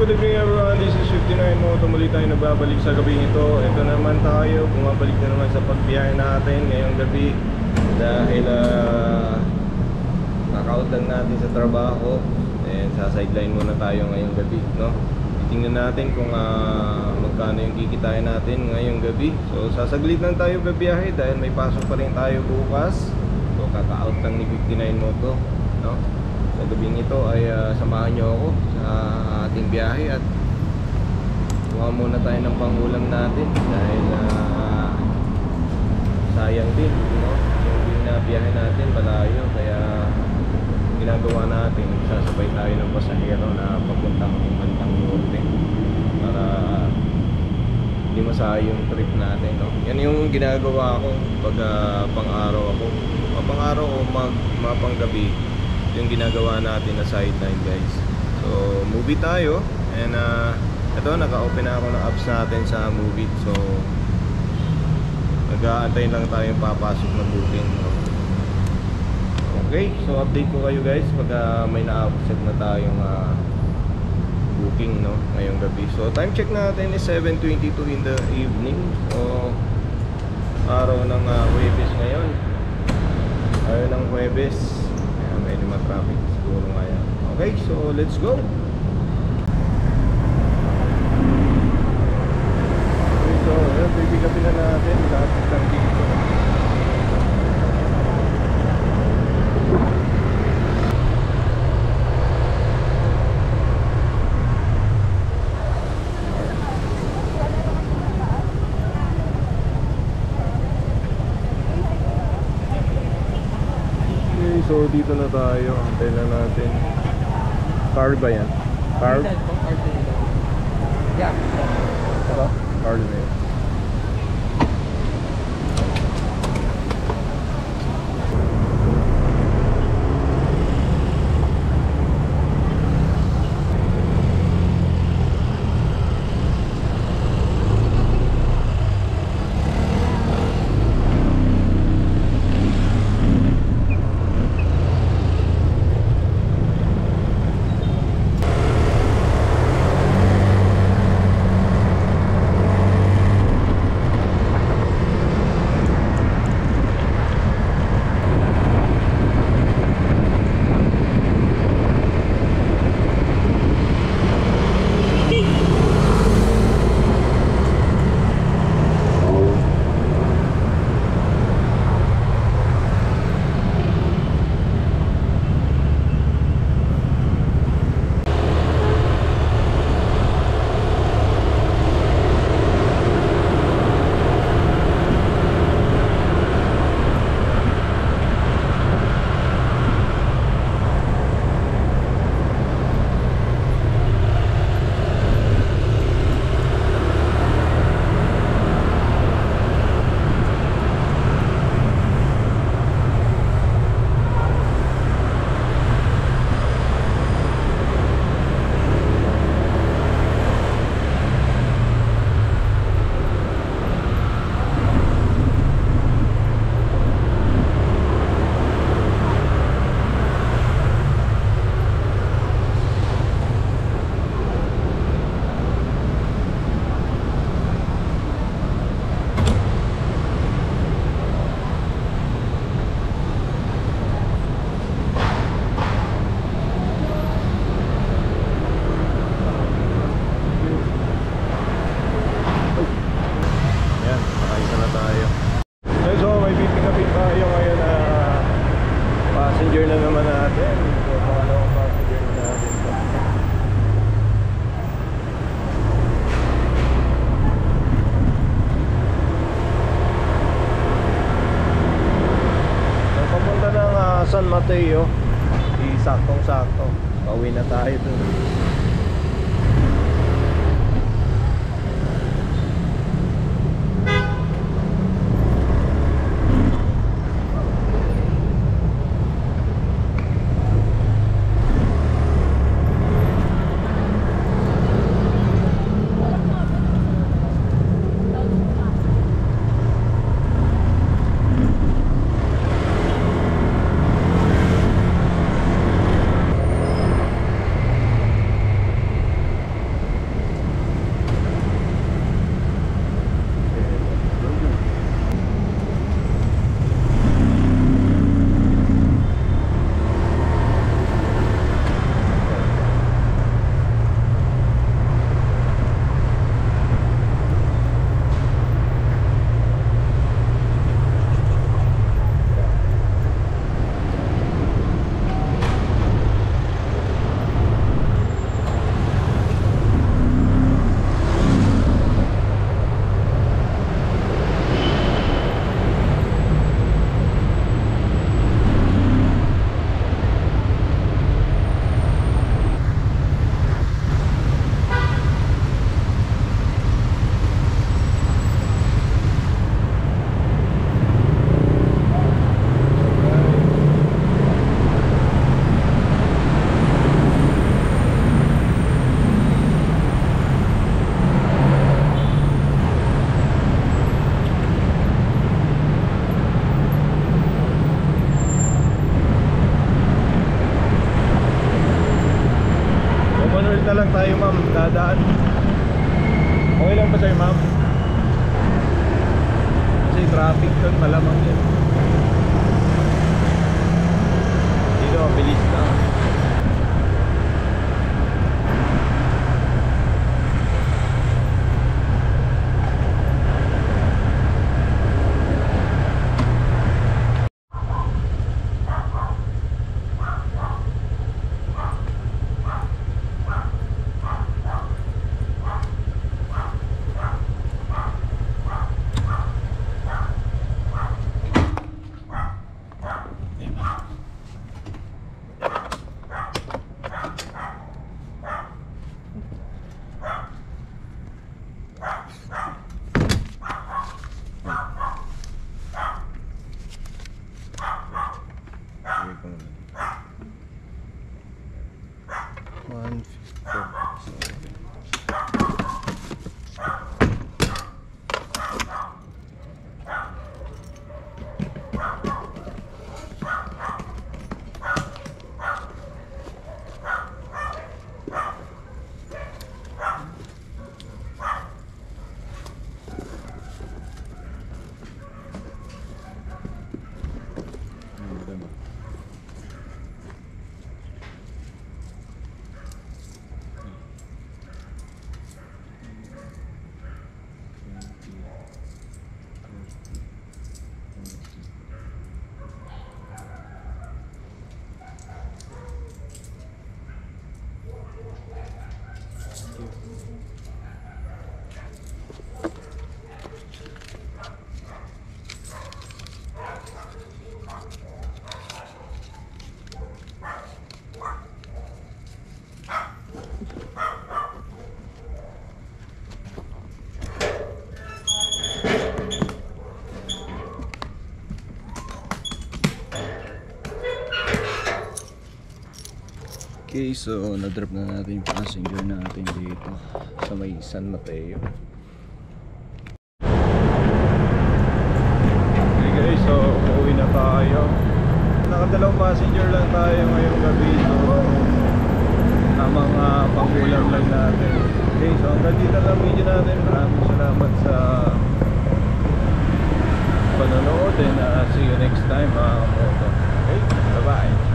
good evening everyone, this is 59 Moto. Muli tayo nagbabalik sa gabi ito. Ito naman tayo, bumabalik na naman sa pagbiyahe natin ngayong gabi. Dahil naka-out lang natin sa trabaho. And sa sideline muna tayo ngayong gabi, no? Titingnan natin kung magkano yung kikitain natin ngayong gabi. So sasaglit lang tayo babiyahe dahil may pasok pa rin tayo bukas. So kaka-out lang ni 59 Moto, no? Sa gabing ito ay samahan nyo ako sa ating biyahe at kuha muna tayo ng pangulam natin dahil sayang din, no? Yung binabiyahe natin malayo, kaya ginagawa natin, sasabay tayo ng pasahero na papuntang bandang norte para hindi masayang yung trip natin, no? Yan yung ginagawa ko pag pang-araw ako, pang-araw o mapanggabi, yung ginagawa natin na sideline, guys. So movie tayo and ito, naka-open na ako ng apps natin sa movie. So nag-aantay lang tayo papasok na booking, no? Okay, so update ko kayo guys pag may na-offset na tayong booking, no, ngayong gabi. So time check natin is 7:22 in the evening. So araw ng Huwebes ngayon, araw ng Huwebes. Medyo ma-traffic siguro ngayon. Okay, so let's go. Okay, so bibigapin na natin lahat ng dito. So dito na tayo, antay na natin. Car ba yan? Car? Yeah. Ito? Car na yan. San Mateo, saktong-sakto. Pauwi na tayo dun. na lang tayo ma'am, dadaan. Okay lang ba sa'yo ma'am? Kasi traffic doon, malamang yun. Dito, mabilis na. Okay, so na-drop na natin yung passenger natin dito sa may San Mateo. Okay guys, so uuwi na tayo. Nakadalawang passenger lang tayo ngayong gabi, so na mga pangkulang lang natin. Okay, so hanggang dito lang video natin. Maraming salamat sa panonood and see you next time mga kamoto. Okay, bye bye.